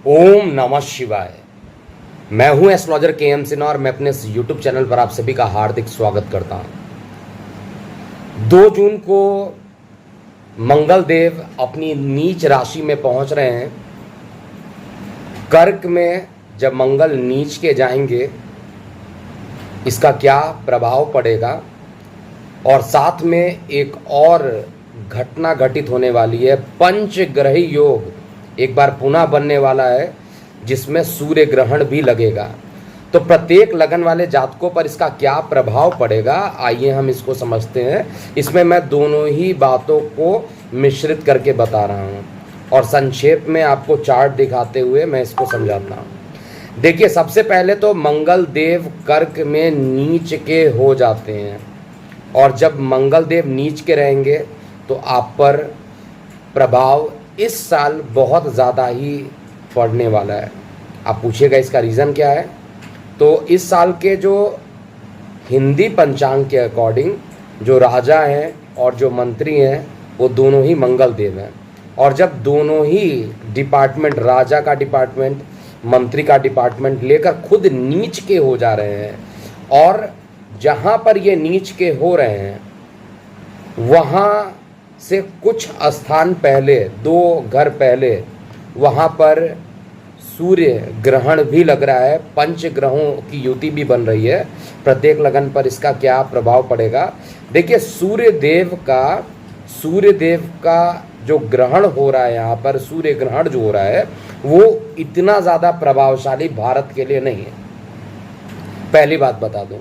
ओम नमः शिवाय। मैं हूं एस्ट्रोलॉजर के सिन्हा और मैं अपने इस यूट्यूब चैनल पर आप सभी का हार्दिक स्वागत करता हूं। 2 जून को मंगल देव अपनी नीच राशि में पहुंच रहे हैं। कर्क में जब मंगल नीच के जाएंगे इसका क्या प्रभाव पड़ेगा, और साथ में एक और घटना घटित होने वाली है। पंचग्रही योग एक बार पुनः बनने वाला है जिसमें सूर्य ग्रहण भी लगेगा। तो प्रत्येक लगन वाले जातकों पर इसका क्या प्रभाव पड़ेगा, आइए हम इसको समझते हैं। इसमें मैं दोनों ही बातों को मिश्रित करके बता रहा हूं और संक्षेप में आपको चार्ट दिखाते हुए मैं इसको समझाता हूं। देखिए, सबसे पहले तो मंगल देव कर्क में नीच के हो जाते हैं, और जब मंगल देव नीच के रहेंगे तो आप पर प्रभाव इस साल बहुत ज़्यादा ही पड़ने वाला है। आप पूछिएगा इसका रीज़न क्या है। तो इस साल के जो हिंदी पंचांग के अकॉर्डिंग जो राजा हैं और जो मंत्री हैं वो दोनों ही मंगल देव हैं, और जब दोनों ही डिपार्टमेंट, राजा का डिपार्टमेंट, मंत्री का डिपार्टमेंट लेकर खुद नीच के हो जा रहे हैं, और जहाँ पर ये नीच के हो रहे हैं वहाँ से कुछ स्थान पहले, 2 घर पहले, वहाँ पर सूर्य ग्रहण भी लग रहा है। पंच ग्रहों की युति भी बन रही है। प्रत्येक लगन पर इसका क्या प्रभाव पड़ेगा। देखिए, सूर्य देव का जो ग्रहण हो रहा है, यहाँ पर सूर्य ग्रहण जो हो रहा है वो इतना ज़्यादा प्रभावशाली भारत के लिए नहीं है। पहली बात बता दूँ,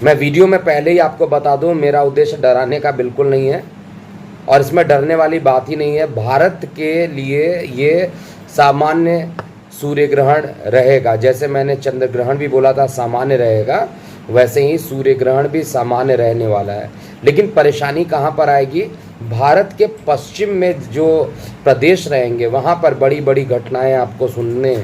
मैं वीडियो में पहले ही आपको बता दूँ, मेरा उद्देश्य डराने का बिल्कुल नहीं है और इसमें डरने वाली बात ही नहीं है। भारत के लिए ये सामान्य सूर्य ग्रहण रहेगा। जैसे मैंने चंद्र ग्रहण भी बोला था सामान्य रहेगा, वैसे ही सूर्य ग्रहण भी सामान्य रहने वाला है। लेकिन परेशानी कहाँ पर आएगी, भारत के पश्चिम में जो प्रदेश रहेंगे वहाँ पर बड़ी बड़ी घटनाएं आपको सुनने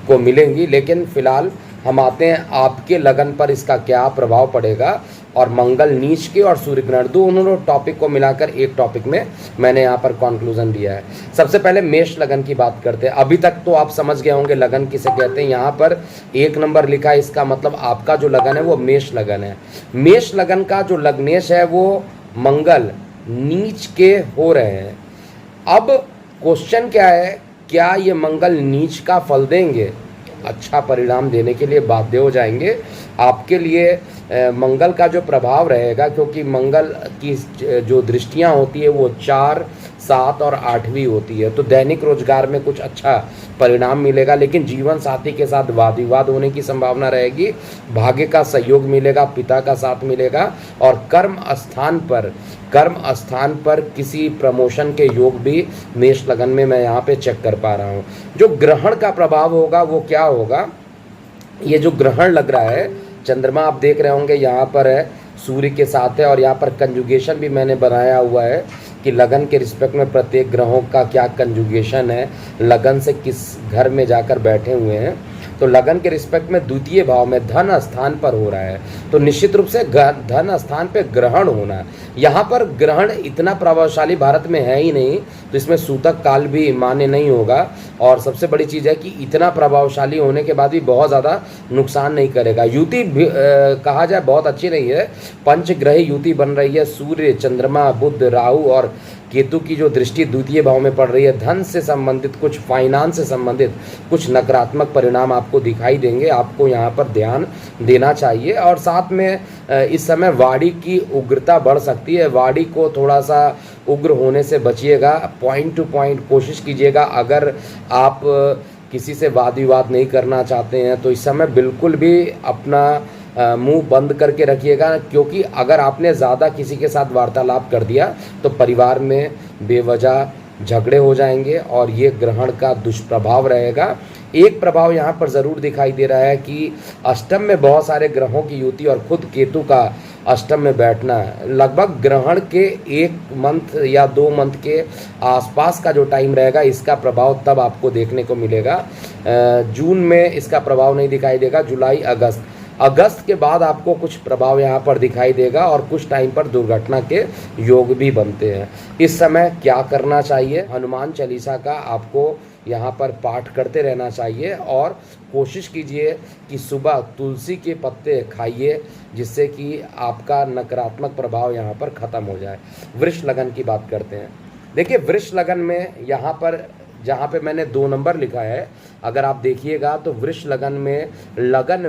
को मिलेंगी। लेकिन फिलहाल हम आते हैं आपके लगन पर इसका क्या प्रभाव पड़ेगा, और मंगल नीच के और सूर्य ग्रहण दोनों टॉपिक को मिलाकर एक टॉपिक में मैंने यहाँ पर कंक्लूजन दिया है। सबसे पहले मेष लगन की बात करते हैं। अभी तक तो आप समझ गए होंगे लगन किसे कहते हैं। यहाँ पर 1 नंबर लिखा है, इसका मतलब आपका जो लगन है वो मेष लगन है। मेष लगन का जो लग्नेश है वो मंगल नीच के हो रहे हैं। अब क्वेश्चन क्या है, क्या ये मंगल नीच का फल देंगे, अच्छा परिणाम देने के लिए बाध्य हो जाएंगे। आपके लिए मंगल का जो प्रभाव रहेगा, क्योंकि मंगल की जो दृष्टियां होती है वो 4, 7 और 8वीं होती है, तो दैनिक रोजगार में कुछ अच्छा परिणाम मिलेगा। लेकिन जीवन साथी के साथ वाद विवाद होने की संभावना रहेगी। भाग्य का सहयोग मिलेगा, पिता का साथ मिलेगा, और कर्म स्थान पर किसी प्रमोशन के योग भी मेष लगन में मैं यहाँ पे चेक कर पा रहा हूँ। जो ग्रहण का प्रभाव होगा वो क्या होगा, ये जो ग्रहण लग रहा है, चंद्रमा आप देख रहे होंगे यहाँ पर है, सूर्य के साथ है, और यहाँ पर कंजुगेशन भी मैंने बनाया हुआ है कि लगन के रिस्पेक्ट में प्रत्येक ग्रहों का क्या कंजुगेशन है, लगन से किस घर में जाकर बैठे हुए हैं। तो लगन के रिस्पेक्ट में द्वितीय भाव में धन स्थान पर हो रहा है, तो निश्चित रूप से धन स्थान पे ग्रहण होना है। यहाँ पर ग्रहण इतना प्रभावशाली भारत में है ही नहीं, तो इसमें सूतक काल भी मान्य नहीं होगा। और सबसे बड़ी चीज़ है कि इतना प्रभावशाली होने के बाद भी बहुत ज़्यादा नुकसान नहीं करेगा। युति कहा जाए बहुत अच्छी नहीं है। पंचग्रही युति बन रही है, सूर्य, चंद्रमा, बुध, राहु और केतु की जो दृष्टि द्वितीय भाव में पड़ रही है। धन से संबंधित, कुछ फाइनेंस से संबंधित कुछ नकारात्मक परिणाम आपको दिखाई देंगे। आपको यहाँ पर ध्यान देना चाहिए। और साथ में इस समय वाणी की उग्रता बढ़ सकती है। वाणी को थोड़ा सा उग्र होने से बचिएगा, पॉइंट टू पॉइंट कोशिश कीजिएगा। अगर आप किसी से वाद विवाद नहीं करना चाहते हैं तो इस समय बिल्कुल भी अपना मुंह बंद करके रखिएगा, क्योंकि अगर आपने ज़्यादा किसी के साथ वार्तालाप कर दिया तो परिवार में बेवजह झगड़े हो जाएंगे, और ये ग्रहण का दुष्प्रभाव रहेगा। एक प्रभाव यहाँ पर ज़रूर दिखाई दे रहा है कि अष्टम में बहुत सारे ग्रहों की युति और खुद केतु का अष्टम में बैठना है। लगभग ग्रहण के 1 मंथ या 2 मंथ के आसपास का जो टाइम रहेगा, इसका प्रभाव तब आपको देखने को मिलेगा। जून में इसका प्रभाव नहीं दिखाई देगा। जुलाई, अगस्त के बाद आपको कुछ प्रभाव यहाँ पर दिखाई देगा, और कुछ टाइम पर दुर्घटना के योग भी बनते हैं। इस समय क्या करना चाहिए, हनुमान चालीसा का आपको यहाँ पर पाठ करते रहना चाहिए और कोशिश कीजिए कि सुबह तुलसी के पत्ते खाइए, जिससे कि आपका नकारात्मक प्रभाव यहाँ पर ख़त्म हो जाए। वृष लगन की बात करते हैं। देखिए वृष लगन में यहाँ पर जहाँ पे मैंने 2 नंबर लिखा है, अगर आप देखिएगा तो वृष लगन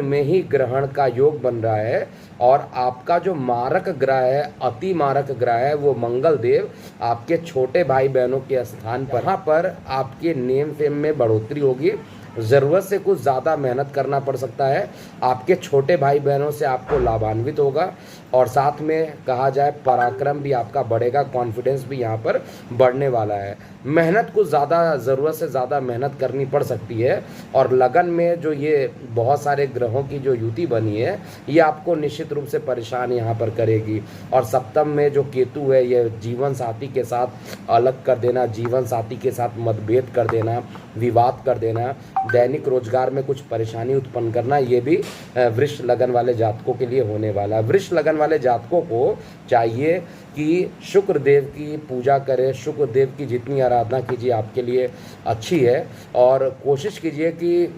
में ही ग्रहण का योग बन रहा है और आपका जो मारक ग्रह है, अति मारक ग्रह है, वो मंगल देव आपके छोटे भाई बहनों के स्थान पर, यहाँ पर आपके नेम फेम में बढ़ोतरी होगी। ज़रूरत से कुछ ज़्यादा मेहनत करना पड़ सकता है, आपके छोटे भाई बहनों से आपको लाभान्वित होगा और साथ में कहा जाए पराक्रम भी आपका बढ़ेगा, कॉन्फिडेंस भी यहाँ पर बढ़ने वाला है। मेहनत कुछ ज़्यादा, ज़रूरत से ज़्यादा मेहनत करनी पड़ सकती है और लगन में जो ये बहुत सारे ग्रहों की जो युति बनी है, ये आपको निश्चित रूप से परेशान यहाँ पर करेगी। और सप्तम में जो केतु है, ये जीवन साथी के साथ अलग कर देना, जीवन साथी के साथ मतभेद कर देना, विवाद कर देना, दैनिक रोजगार में कुछ परेशानी उत्पन्न करना, ये भी वृष लगन वाले जातकों के लिए होने वाला है। वृष लगन वाले जातकों को चाहिए कि शुक्र देव की पूजा करें, शुक्र देव की जितनी आराधना कीजिए आपके लिए अच्छी है और कोशिश कीजिए कि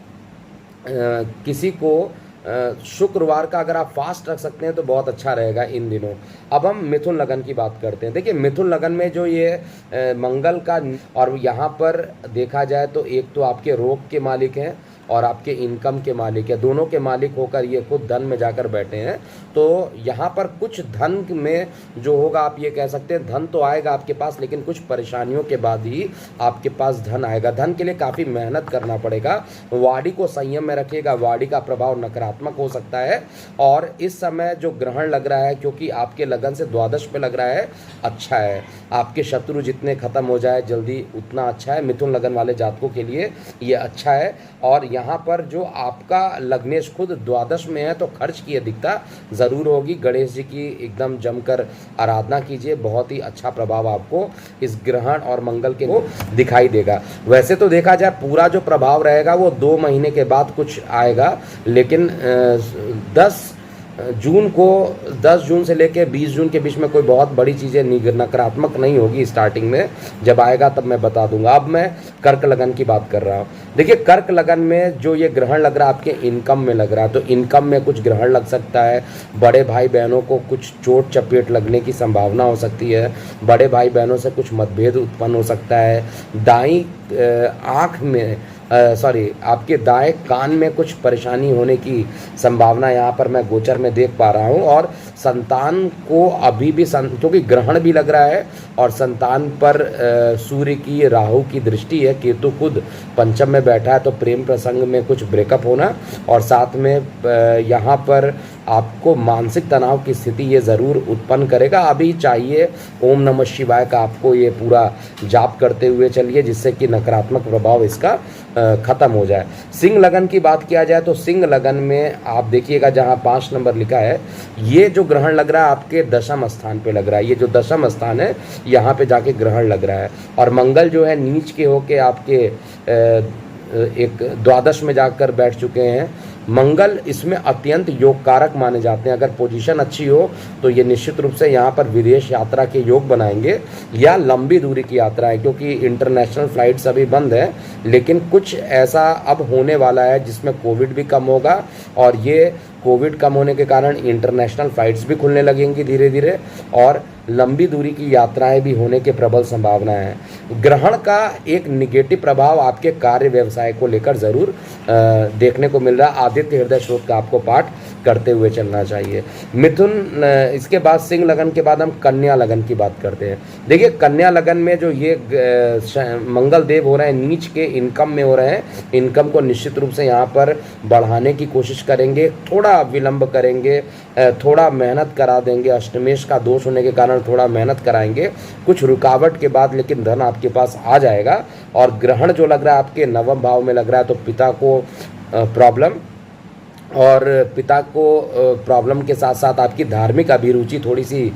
किसी को शुक्रवार का अगर आप फास्ट रख सकते हैं तो बहुत अच्छा रहेगा इन दिनों। अब हम मिथुन लगन की बात करते हैं। देखिए मिथुन लगन में जो ये मंगल का, और यहाँ पर देखा जाए तो एक तो आपके रोग के मालिक हैं और आपके इनकम के मालिक है, दोनों के मालिक होकर ये खुद धन में जाकर बैठे हैं। तो यहाँ पर कुछ धन में जो होगा, आप ये कह सकते हैं धन तो आएगा आपके पास, लेकिन कुछ परेशानियों के बाद ही आपके पास धन आएगा। धन के लिए काफ़ी मेहनत करना पड़ेगा। वाणी को संयम में रखिएगा, वाणी का प्रभाव नकारात्मक हो सकता है। और इस समय जो ग्रहण लग रहा है, क्योंकि आपके लगन से द्वादश पे लग रहा है, अच्छा है। आपके शत्रु जितने खत्म हो जाए जल्दी उतना अच्छा है। मिथुन लगन वाले जातकों के लिए ये अच्छा है। और यहाँ पर जो आपका लग्नेश खुद द्वादश में है तो खर्च की अधिकता ज़रूर होगी। गणेश जी की एकदम जमकर आराधना कीजिए, बहुत ही अच्छा प्रभाव आपको इस ग्रहण और मंगल के को दिखाई देगा। वैसे तो देखा जाए पूरा जो प्रभाव रहेगा वो 2 महीने के बाद कुछ आएगा, लेकिन 10 जून से लेकर 20 जून के बीच में कोई बहुत बड़ी चीज़ें नकारात्मक नहीं होगी। स्टार्टिंग में जब आएगा तब मैं बता दूंगा। अब मैं कर्क लगन की बात कर रहा हूँ। देखिए कर्क लगन में जो ये ग्रहण लग रहा है आपके इनकम में लग रहा है, तो इनकम में कुछ ग्रहण लग सकता है। बड़े भाई बहनों को कुछ चोट चपेट लगने की संभावना हो सकती है। बड़े भाई बहनों से कुछ मतभेद उत्पन्न हो सकता है। दाईं आँख में आपके दाएं कान में कुछ परेशानी होने की संभावना यहाँ पर मैं गोचर में देख पा रहा हूँ। और संतान को अभी भी क्योंकि ग्रहण भी लग रहा है और संतान पर सूर्य की, राहु की दृष्टि है, केतु खुद पंचम में बैठा है, तो प्रेम प्रसंग में कुछ ब्रेकअप होना और साथ में यहाँ पर आपको मानसिक तनाव की स्थिति ये ज़रूर उत्पन्न करेगा। अभी चाहिए ओम नमः शिवाय का आपको ये पूरा जाप करते हुए चलिए, जिससे कि नकारात्मक प्रभाव इसका ख़त्म हो जाए। सिंह लगन की बात किया जाए तो सिंह लगन में आप देखिएगा जहाँ 5 नंबर लिखा है, ये जो ग्रहण लग रहा है आपके दशम स्थान पे लग रहा है। ये जो दशम स्थान है यहाँ पे जाके ग्रहण लग रहा है और मंगल जो है नीच के होके आपके एक द्वादश में जाकर बैठ चुके हैं। मंगल इसमें अत्यंत योग कारक माने जाते हैं। अगर पोजीशन अच्छी हो तो ये निश्चित रूप से यहाँ पर विदेश यात्रा के योग बनाएंगे या लंबी दूरी की यात्रा है, क्योंकि इंटरनेशनल फ्लाइट्स अभी बंद है, लेकिन कुछ ऐसा अब होने वाला है जिसमें कोविड भी कम होगा और ये कोविड कम होने के कारण इंटरनेशनल फ्लाइट्स भी खुलने लगेंगी धीरे धीरे और लंबी दूरी की यात्राएं भी होने के प्रबल संभावना है। ग्रहण का एक निगेटिव प्रभाव आपके कार्य व्यवसाय को लेकर ज़रूर देखने को मिल रहा है। आदित्य हृदय स्रोत का आपको पाठ करते हुए चलना चाहिए। मिथुन, इसके बाद सिंह लगन के बाद हम कन्या लगन की बात करते हैं। देखिए कन्या लगन में जो ये मंगल देव हो रहे हैं नीच के इनकम में हो रहे हैं, इनकम को निश्चित रूप से यहाँ पर बढ़ाने की कोशिश करेंगे, थोड़ा विलंब करेंगे, थोड़ा मेहनत करा देंगे। अष्टमेश का दोष होने के कारण थोड़ा मेहनत कराएंगे, कुछ रुकावट के बाद लेकिन धन आपके पास आ जाएगा। और ग्रहण जो लग रहा है आपके नवम भाव में लग रहा है, तो पिता को प्रॉब्लम और पिता को प्रॉब्लम के साथ साथ आपकी धार्मिक अभिरुचि थोड़ी सी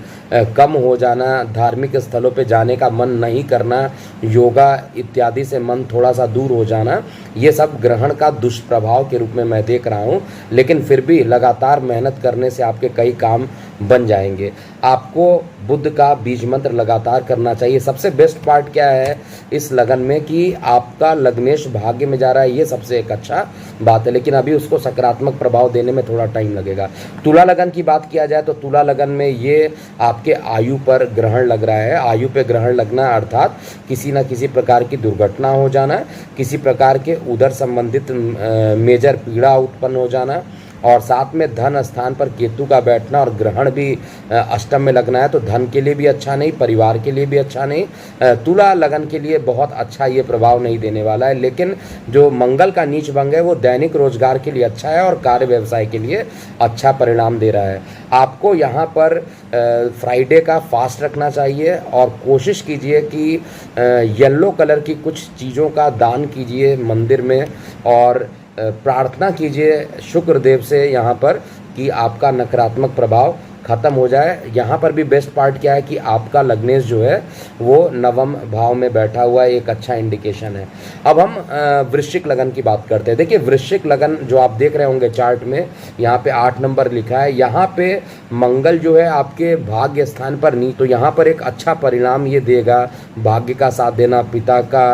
कम हो जाना, धार्मिक स्थलों पे जाने का मन नहीं करना, योगा इत्यादि से मन थोड़ा सा दूर हो जाना, ये सब ग्रहण का दुष्प्रभाव के रूप में मैं देख रहा हूँ। लेकिन फिर भी लगातार मेहनत करने से आपके कई काम बन जाएंगे। आपको बुध का बीज मंत्र लगातार करना चाहिए। सबसे बेस्ट पार्ट क्या है इस लगन में कि आपका लग्नेश भाग्य में जा रहा है, ये सबसे एक अच्छा बात है, लेकिन अभी उसको सकारात्मक प्रभाव देने में थोड़ा टाइम लगेगा। तुला लगन की बात किया जाए तो तुला लगन में ये आपके आयु पर ग्रहण लग रहा है। आयु पे ग्रहण लगना अर्थात किसी न किसी प्रकार की दुर्घटना हो जाना, किसी प्रकार के उदर संबंधित मेजर पीड़ा उत्पन्न हो जाना, और साथ में धन स्थान पर केतु का बैठना और ग्रहण भी अष्टम में लगना है, तो धन के लिए भी अच्छा नहीं, परिवार के लिए भी अच्छा नहीं। तुला लगन के लिए बहुत अच्छा ये प्रभाव नहीं देने वाला है, लेकिन जो मंगल का नीच भंग है वो दैनिक रोजगार के लिए अच्छा है और कार्य व्यवसाय के लिए अच्छा परिणाम दे रहा है। आपको यहाँ पर फ्राइडे का फास्ट रखना चाहिए और कोशिश कीजिए कि येलो कलर की कुछ चीज़ों का दान कीजिए मंदिर में, और प्रार्थना कीजिए शुक्रदेव से यहाँ पर कि आपका नकारात्मक प्रभाव खत्म हो जाए। यहाँ पर भी बेस्ट पार्ट क्या है कि आपका लग्नेश जो है वो नवम भाव में बैठा हुआ है, एक अच्छा इंडिकेशन है। अब हम वृश्चिक लगन की बात करते हैं। देखिए वृश्चिक लगन जो आप देख रहे होंगे चार्ट में, यहाँ पे 8 नंबर लिखा है, यहाँ पे मंगल जो है आपके भाग्य स्थान पर नहीं, तो यहाँ पर एक अच्छा परिणाम ये देगा। भाग्य का साथ देना, पिता का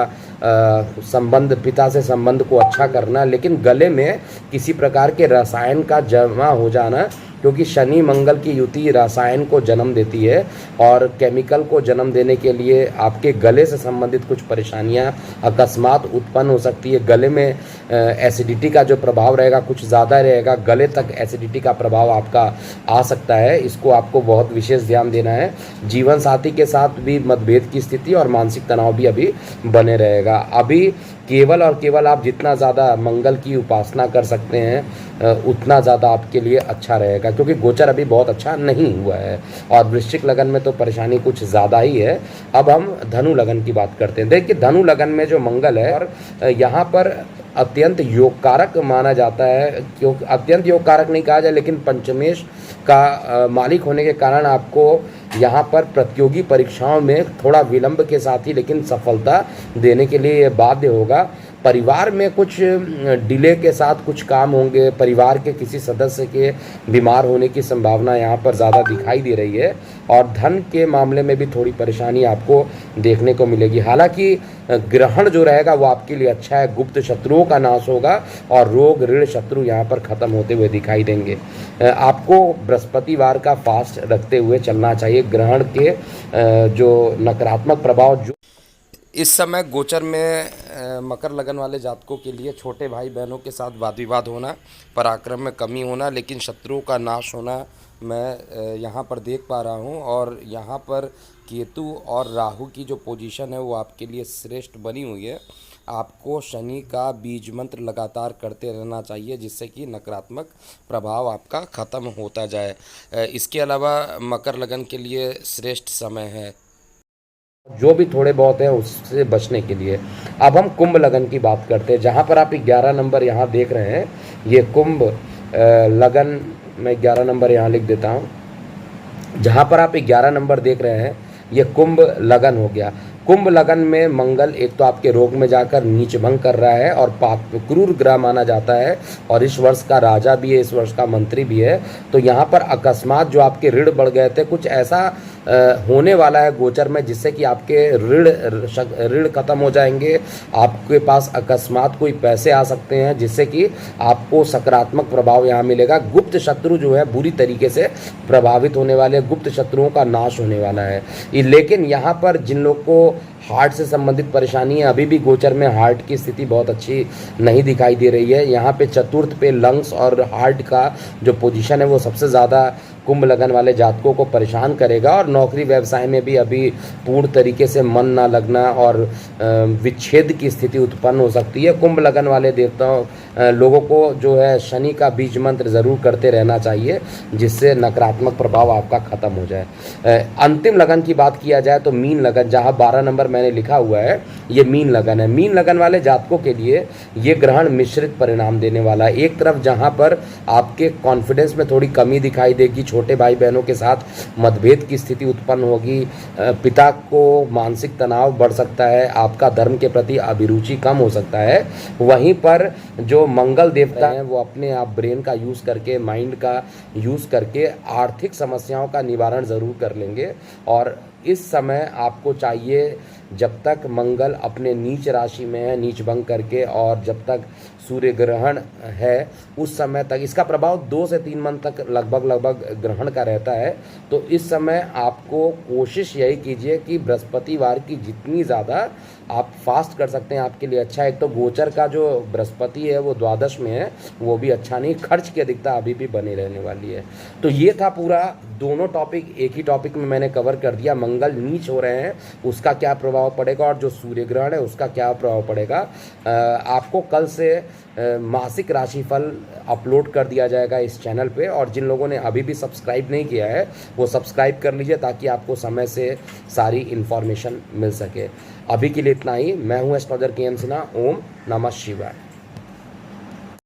संबंध, पिता से संबंध को अच्छा करना, लेकिन गले में किसी प्रकार के रसायन का जमा हो जाना, क्योंकि शनि मंगल की युति रसायन को जन्म देती है और केमिकल को जन्म देने के लिए आपके गले से संबंधित कुछ परेशानियां अकस्मात उत्पन्न हो सकती है। गले में एसिडिटी का जो प्रभाव रहेगा कुछ ज़्यादा रहेगा, गले तक एसिडिटी का प्रभाव आपका आ सकता है, इसको आपको बहुत विशेष ध्यान देना है। जीवन साथी के साथ भी मतभेद की स्थिति और मानसिक तनाव भी अभी बने रहेगा। अभी केवल और केवल आप जितना ज़्यादा मंगल की उपासना कर सकते हैं उतना ज़्यादा आपके लिए अच्छा रहेगा, क्योंकि गोचर अभी बहुत अच्छा नहीं हुआ है और वृश्चिक लगन में तो परेशानी कुछ ज़्यादा ही है। अब हम धनु लगन की बात करते हैं। देखिए धनु लगन में जो मंगल है और यहाँ पर अत्यंत योगकारक माना जाता है, क्योंकि अत्यंत योगकारक नहीं कहा जाए, लेकिन पंचमेश का मालिक होने के कारण आपको यहाँ पर प्रतियोगी परीक्षाओं में थोड़ा विलंब के साथ ही लेकिन सफलता देने के लिए बाध्य होगा। परिवार में कुछ डिले के साथ कुछ काम होंगे, परिवार के किसी सदस्य के बीमार होने की संभावना यहाँ पर ज़्यादा दिखाई दे रही है, और धन के मामले में भी थोड़ी परेशानी आपको देखने को मिलेगी। हालांकि ग्रहण जो रहेगा वो आपके लिए अच्छा है, गुप्त शत्रुओं का नाश होगा और रोग ऋण शत्रु यहाँ पर ख़त्म होते हुए दिखाई देंगे। आपको बृहस्पतिवार का फास्ट रखते हुए चलना चाहिए। ग्रहण के जो नकारात्मक प्रभाव जो इस समय गोचर में मकर लगन वाले जातकों के लिए छोटे भाई बहनों के साथ वाद विवाद होना, पराक्रम में कमी होना, लेकिन शत्रुओं का नाश होना मैं यहाँ पर देख पा रहा हूँ। और यहाँ पर केतु और राहु की जो पोजीशन है वो आपके लिए श्रेष्ठ बनी हुई है। आपको शनि का बीज मंत्र लगातार करते रहना चाहिए, जिससे कि नकारात्मक प्रभाव आपका ख़त्म होता जाए। इसके अलावा मकर लगन के लिए श्रेष्ठ समय है जो भी थोड़े बहुत है उससे बचने के लिए। अब हम कुंभ लगन की बात करते हैं, जहाँ पर आप 11 नंबर यहाँ देख रहे हैं। ये कुंभ लगन, मैं 11 नंबर यहाँ लिख देता हूँ। जहाँ पर आप 11 नंबर देख रहे हैं ये कुंभ लगन हो गया। कुंभ लगन में मंगल एक तो आपके रोग में जाकर नीच भंग कर रहा है और पाप क्रूर ग्रह माना जाता है, और इस वर्ष का राजा भी है, इस वर्ष का मंत्री भी है। तो यहाँ पर अकस्मात जो आपके ऋण बढ़ गए थे, कुछ ऐसा होने वाला है गोचर में जिससे कि आपके ऋण खत्म हो जाएंगे। आपके पास अकस्मात कोई पैसे आ सकते हैं जिससे कि आपको सकारात्मक प्रभाव यहाँ मिलेगा। गुप्त शत्रु जो है बुरी तरीके से प्रभावित होने वाले, गुप्त शत्रुओं का नाश होने वाला है। लेकिन यहाँ पर जिन लोग को हार्ट से संबंधित परेशानी है, अभी भी गोचर में हार्ट की स्थिति बहुत अच्छी नहीं दिखाई दे रही है। यहाँ पे चतुर्थ पे लंग्स और हार्ट का जो पोजीशन है वो सबसे ज़्यादा कुंभ लगन वाले जातकों को परेशान करेगा, और नौकरी व्यवसाय में भी अभी पूर्ण तरीके से मन ना लगना और विच्छेद की स्थिति उत्पन्न हो सकती है। कुंभ लगन वाले देवताओं लोगों को जो है शनि का बीज मंत्र ज़रूर करते रहना चाहिए, जिससे नकारात्मक प्रभाव आपका ख़त्म हो जाए। अंतिम लगन की बात किया जाए तो मीन लगन, जहाँ 12 नंबर मैंने लिखा हुआ है ये मीन लगन है। मीन लगन वाले जातकों के लिए ये ग्रहण मिश्रित परिणाम देने वाला है। एक तरफ जहाँ पर आपके कॉन्फिडेंस में थोड़ी कमी दिखाई देगी, छोटे भाई बहनों के साथ मतभेद की स्थिति उत्पन्न होगी, पिता को मानसिक तनाव बढ़ सकता है, आपका धर्म के प्रति अभिरुचि कम हो सकता है। वहीं पर जो मंगल देवता हैं वो अपने आप ब्रेन का यूज़ करके, माइंड का यूज़ करके आर्थिक समस्याओं का निवारण ज़रूर कर लेंगे। और इस समय आपको चाहिए, जब तक मंगल अपने नीच राशि में है, नीच भंग करके, और जब तक सूर्य ग्रहण है उस समय तक, इसका प्रभाव 2 से 3 मंथ तक लगभग ग्रहण का रहता है। तो इस समय आपको कोशिश यही कीजिए कि बृहस्पतिवार की जितनी ज़्यादा आप फास्ट कर सकते हैं आपके लिए अच्छा है। एक तो गोचर का जो बृहस्पति है वो द्वादश में है, वो भी अच्छा नहीं, खर्च की अधिकता अभी भी बनी रहने वाली है। तो ये था पूरा, दोनों टॉपिक एक ही टॉपिक में मैंने कवर कर दिया। मंगल नीच हो रहे हैं उसका क्या प्रभाव पड़ेगा, और जो सूर्य ग्रहण है उसका क्या प्रभाव पड़ेगा। आपको कल से मासिक राशिफल अपलोड कर दिया जाएगा इस चैनल पे, और जिन लोगों ने अभी भी सब्सक्राइब नहीं किया है वो सब्सक्राइब कर लीजिए ताकि आपको समय से सारी इन्फॉर्मेशन मिल सके। अभी के लिए इतना ही। मैं हूँ एस्ट्रोलॉजर के एम सिन्हा। ओम नमः शिवाय।